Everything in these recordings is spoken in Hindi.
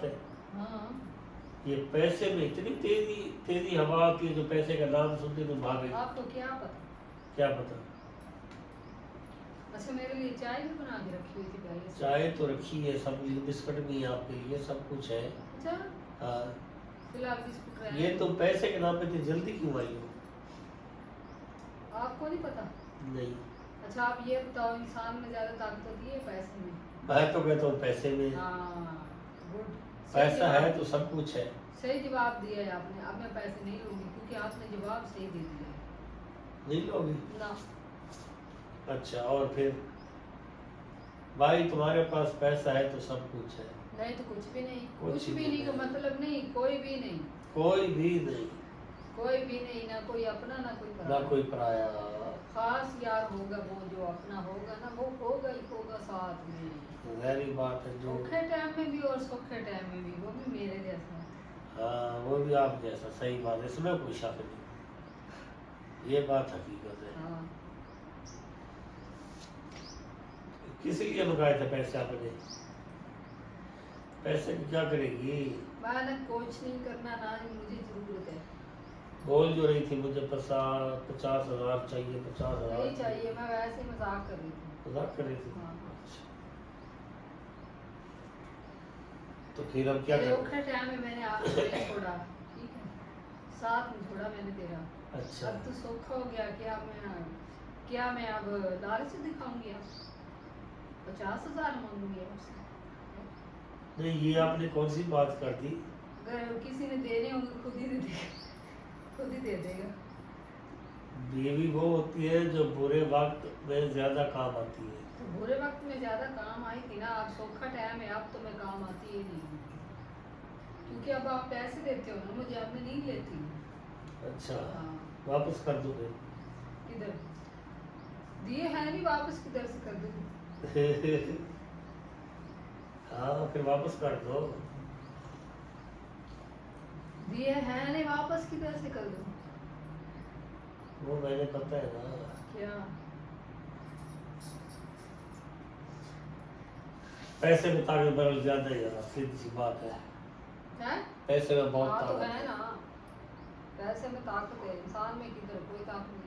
बात है। हाँ ये पैसे में इतनी तेजी तेजी हवा आती है जो पैसे का नाम सुनते तो भागे। आपको क्या पता। क्या पता। अच्छा मेरे लिए चाय भी बना के रखी हुई थी पहले से। चाय तो रखी है, सब बिस्कुट भी है आपके लिए, सब कुछ है। अच्छा हाँ। फिलहाल बिस्कुट रहे ये तो पैसे के नाम पे इतनी जल्दी क्यों आई हो? आपको नहीं पता। नहीं। अच्छा आप ये बताओ इंसान में ज्यादा ताकत होती है पैसे में? मैं तो कहता हूँ पैसे में। हाँ गुड। पैसा है तो सब कुछ है। सही जवाब दिया है आपने। अब मैं पैसे नहीं लूंगी क्योंकि आपने जवाब सही दे दिया है। नहीं लोगी? ना। अच्छा और फिर भाई तुम्हारे पास पैसा है तो सब कुछ है। नहीं तो कुछ भी नहीं। कुछ कुछ भी भी नहीं का नहीं। मतलब नहीं, कोई भी नहीं। कोई भी नहीं। कोई भी नहीं, ना कोई अपना ना कोई ना पराया। कोई पराया। खास यार होगा वो जो अपना होगा ना, वो होगा ही होगा साथ में। गहरी बात है जो। औखे टाइम में भी और सौखे टाइम में भी, वो भी मेरे जैसा। हाँ वो भी आप जैसा, सही बात है, इसमें कोई शक नहीं, ये बात हकीकत है। हाँ किसी लिए मंगाए थे पैसे आपने? पैसे की क्या करेगी? मैंने कुछ नहीं करना ना ही मुझे जरूरत है। बोल जो रही थी मुझे 50,000 चाहिए, 50,000 नहीं चाहिए, मैं वैसे ही मजाक कर रही थी। मजाक कर रही थी। हाँ। अच्छा। तो फिर अब क्या तेरे करें? औखे टाइम में मैंने आपको नहीं छोड़ा, ठीक है, साथ में छोड़ा मैंने तेरा। अच्छा। अब तो सौखा हो गया। क्या मैं अब लालच दिखाऊंगी? आप 50,000 मांगूंगी आपसे? नहीं ये आपने कौन सी बात कर दी? अगर किसी ने देने होंगे खुद ही दे देगा, खुद ही दे देगा। बीवी वो होती है जो बुरे वक्त में ज्यादा काम आती है। तो बुरे वक्त में ज्यादा काम आई थी ना। आप सौखा टाइम है, अब तो मैं काम आती ही नहीं, क्योंकि अब आप पैसे देते हो ना मुझे, अब मैं नहीं लेती। अच्छा। हाँ। वापस कर दो फिर। किधर दिए हैं नहीं, वापस किधर से कर दूँ? हाँ फिर वापस कर दो। दिए हैं नहीं, वापस किधर से कर दूँ? वो मैंने पता है ना। क्या? पैसे में ताकत बरल ज्यादा है यार, सीधी सी बात है। है? पैसे में बहुत हाँ तो ताकत है है। ना, पैसे में ताकत है। इंसान में किधर कोई ताकत नहीं।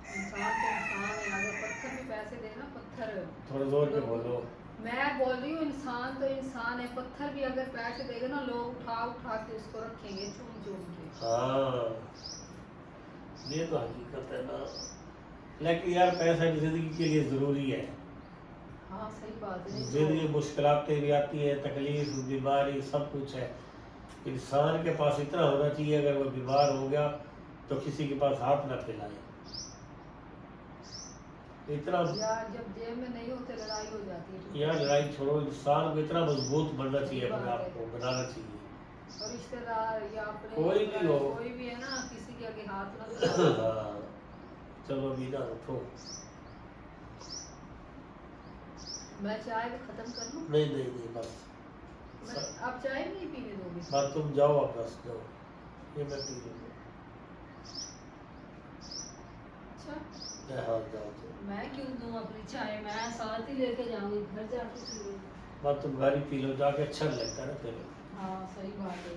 इंसान तो इंसान है। अगर पत्थर भी पैसे दे ना, पत्थर थोड़ा जोर पे लोग, बोलो। मैं बोल रही हूँ इंसान तो इंसान है। पत्थर भी अगर पैसे देगा ना, लोग उठा उठा के उसको रखेंगे चूम चूम के। हाँ ये तो हकीकत है ना, लेकिन यार पैसा भी जिंदगी के लिए जरूरी है। हाँ सही बात है। जिंदगी मुश्किलातें भी आती है, तकलीफ बीमारी सब कुछ है। इंसान के पास इतना होना चाहिए, अगर वो बीमार हो गया तो किसी के पास हाथ ना फैलाए। इतना यार जब जेब में नहीं होते लड़ाई हो जाती है। यार लड़ाई छोड़ो, इंसान को इतना मजबूत बनना चाहिए, सही अपने बात आप है। को बनाना चाहिए। और रिश्तेदार या अपने कोई भी हो। कोई भी है ना, किसी के आगे हाथ ना फैलाओ। हाँ चलो अभी ना उठो। मैं चाय भी खत्म कर लूँ? नहीं नहीं नहीं बस। आप चाय नहीं पीने दोगे? बस तुम जाओ, आप बस जाओ, ये मैं पी लूँगा। अच्छा हाँ जाओ तो। मैं क्यों दूँ अपनी चाय? मैं साथ ही लेके जाऊंगी, घर जाके पी लूंगी। बस तुम घर ही पी लो जाके, अच्छा नहीं लगता ना फिर। हाँ सही बात है।